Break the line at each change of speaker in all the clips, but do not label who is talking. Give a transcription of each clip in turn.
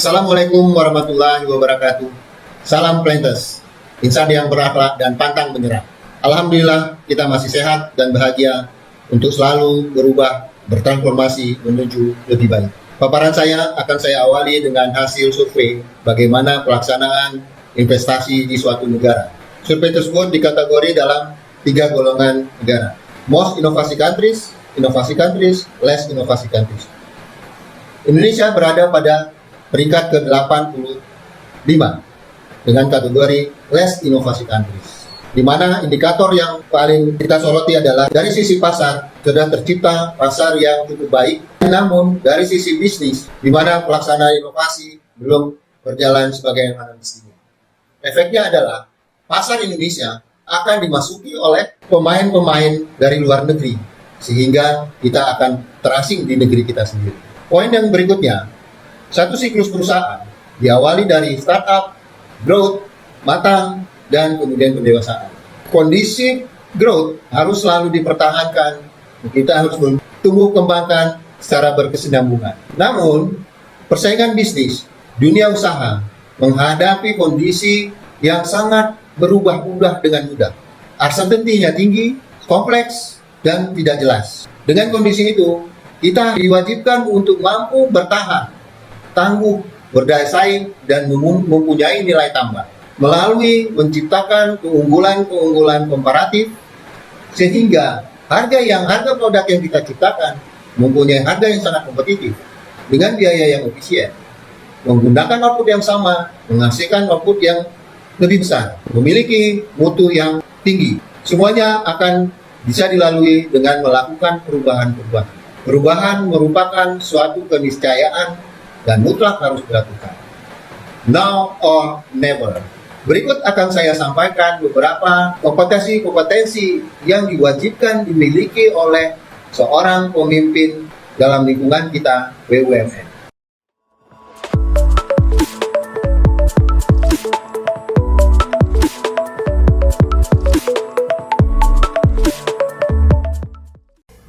Assalamualaikum warahmatullahi wabarakatuh. Salam Planters, insan yang berakhlak dan pantang menyerah. Alhamdulillah kita masih sehat dan bahagia untuk selalu berubah, bertransformasi menuju lebih baik. Paparan saya akan saya awali dengan hasil survei bagaimana pelaksanaan investasi di suatu negara. Survei tersebut dikategori dalam 3 golongan negara. Most innovasi countries, less innovasi countries. Indonesia berada pada peringkat ke-85 dengan kategori less innovasi countries, di mana indikator yang paling kita soroti adalah dari sisi pasar sudah tercipta pasar yang cukup baik, namun dari sisi bisnis di mana pelaksanaan inovasi belum berjalan sebagaimana mestinya. Efeknya adalah pasar Indonesia akan dimasuki oleh pemain-pemain dari luar negeri, sehingga kita akan terasing di negeri kita sendiri. Poin yang berikutnya, satu siklus perusahaan diawali dari startup, growth, matang, dan kemudian pendewasaan. Kondisi growth harus selalu dipertahankan, kita harus tumbuh kembangkan secara berkesinambungan. Namun, persaingan bisnis, dunia usaha, menghadapi kondisi yang sangat berubah-ubah dengan mudah. Uncertainty-nya tinggi, kompleks, dan tidak jelas. Dengan kondisi itu, kita diwajibkan untuk mampu bertahan, tangguh, berdaya saing, dan mempunyai nilai tambah melalui menciptakan keunggulan-keunggulan komparatif, sehingga harga produk yang kita ciptakan mempunyai harga yang sangat kompetitif dengan biaya yang efisien, menggunakan output yang sama, menghasilkan output yang lebih besar, memiliki mutu yang tinggi. Semuanya akan bisa dilalui dengan melakukan perubahan-perubahan. Perubahan merupakan suatu keniscayaan dan mutlak harus dilakukan. Now or never. Berikut akan saya sampaikan beberapa kompetensi-kompetensi yang diwajibkan dimiliki oleh seorang pemimpin dalam lingkungan kita BUMN.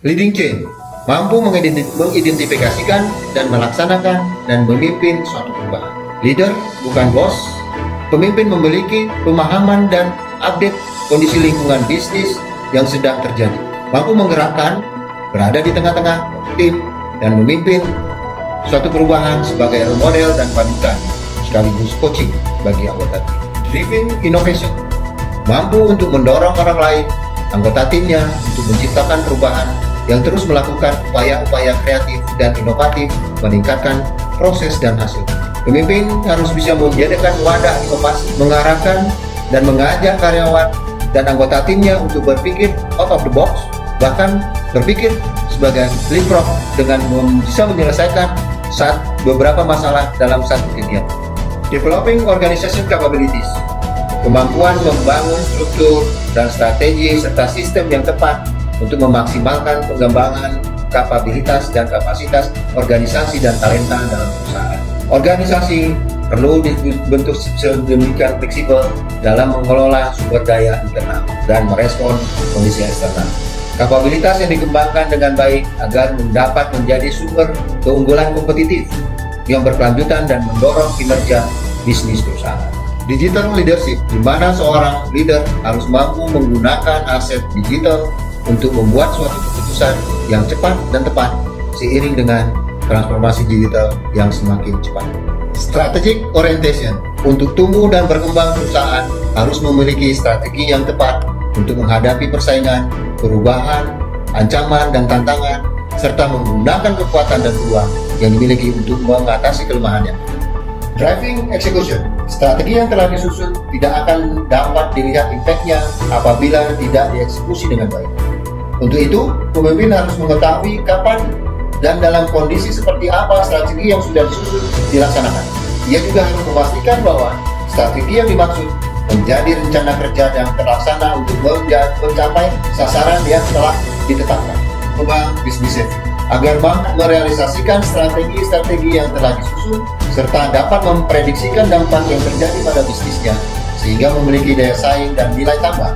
Leading change, mampu mengidentifikasikan dan melaksanakan dan memimpin suatu perubahan. Leader bukan bos, pemimpin memiliki pemahaman dan update kondisi lingkungan bisnis yang sedang terjadi. Mampu menggerakkan, berada di tengah-tengah tim, dan memimpin suatu perubahan sebagai role model dan panutan, sekaligus coaching bagi anggota tim. Driving innovation, mampu untuk mendorong orang lain, anggota timnya untuk menciptakan perubahan yang terus melakukan upaya-upaya kreatif dan inovatif meningkatkan proses dan hasil. Pemimpin harus bisa menjadikan wadah inovasi, mengarahkan dan mengajak karyawan dan anggota timnya untuk berpikir out of the box, bahkan berpikir sebagai leapfrog dengan bisa menyelesaikan beberapa masalah dalam satu kegiatan. Developing organization capabilities, kemampuan membangun struktur dan strategi serta sistem yang tepat untuk memaksimalkan pengembangan kapabilitas dan kapasitas organisasi dan talenta dalam perusahaan. Organisasi perlu dibentuk sedemikian fleksibel dalam mengelola sumber daya internal dan merespon kondisi eksternal. Kapabilitas yang dikembangkan dengan baik agar mendapat menjadi sumber keunggulan kompetitif yang berkelanjutan dan mendorong kinerja bisnis perusahaan. Digital leadership, di mana seorang leader harus mampu menggunakan aset digital untuk membuat suatu keputusan yang cepat dan tepat seiring dengan transformasi digital yang semakin cepat. Strategic orientation, untuk tumbuh dan berkembang perusahaan harus memiliki strategi yang tepat untuk menghadapi persaingan, perubahan, ancaman dan tantangan, serta menggunakan kekuatan dan peluang yang dimiliki untuk mengatasi kelemahannya. Driving execution, strategi yang telah disusun tidak akan dapat dilihat impact-nya apabila tidak dieksekusi dengan baik. Untuk itu, pemimpin harus mengetahui kapan dan dalam kondisi seperti apa strategi yang sudah disusun dilaksanakan. Ia juga harus memastikan bahwa strategi yang dimaksud menjadi rencana kerja yang terlaksana untuk mencapai sasaran yang telah ditetapkan. Pembangunan bisnis safety, agar mampu merealisasikan strategi-strategi yang telah disusun serta dapat memprediksikan dampak yang terjadi pada bisnisnya sehingga memiliki daya saing dan nilai tambah.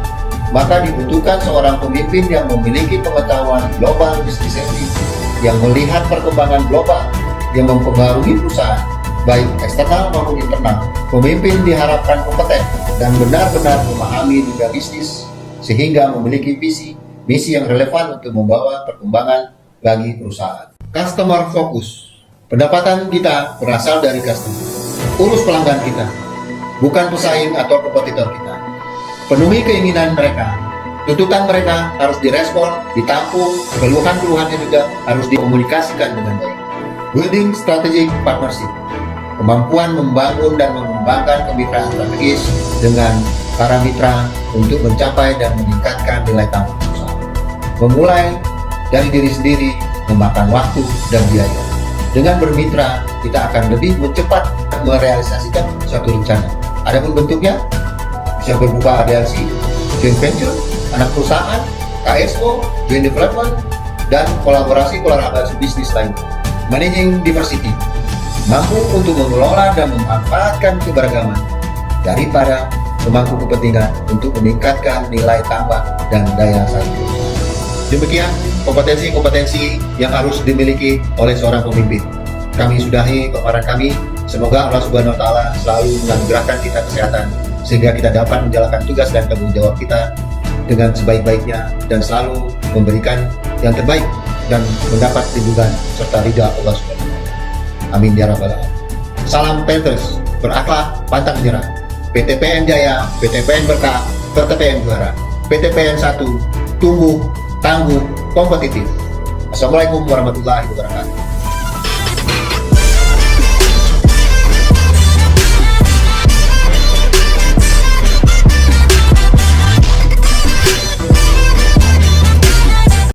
Maka dibutuhkan seorang pemimpin yang memiliki pengetahuan global bisnis safety, yang melihat perkembangan global yang mempengaruhi perusahaan baik eksternal maupun internal. Pemimpin diharapkan kompeten dan benar-benar memahami dunia bisnis sehingga memiliki visi misi yang relevan untuk membawa perkembangan bagi perusahaan. Customer focus. Pendapatan kita berasal dari customer. Urus pelanggan kita, bukan pesaing atau kompetitor kita. Penuhi keinginan mereka. Tuntutan mereka harus direspon, ditampung, keluhan-keluhannya juga harus dikomunikasikan dengan baik. Building strategic partnership. Kemampuan membangun dan mengembangkan kemitraan strategis dengan para mitra untuk mencapai dan meningkatkan nilai tambah perusahaan. Memulai dari diri sendiri memakan waktu dan biaya. Dengan bermitra, kita akan lebih cepat merealisasikan suatu rencana. Adapun bentuknya bisa berupa ADLC, joint venture, anak perusahaan, KSO, joint development, dan kolaborasi bisnis lainnya. Managing diversity, mampu untuk mengelola dan memanfaatkan keberagaman daripada pemangku kepentingan untuk meningkatkan nilai tambah dan daya saing. Demikian kompetensi-kompetensi yang harus dimiliki oleh seorang pemimpin. Kami sudahi paparan kami. Semoga Allah Subhanahu wa Ta'ala selalu menganugerahkan kita kesehatan sehingga kita dapat menjalankan tugas dan tanggung jawab kita dengan sebaik-baiknya dan selalu memberikan yang terbaik dan mendapat lindungan serta ridha Allah Subhanahu wa Ta'ala. Amin ya rabbal alamin. Salam Panthers, berakhlak pantang menyerah. PTPN Jaya, PTPN Berkah, PTPN Juara. PTPN 1 tumbuh, tangguh, kompetitif. Assalamualaikum warahmatullahi wabarakatuh.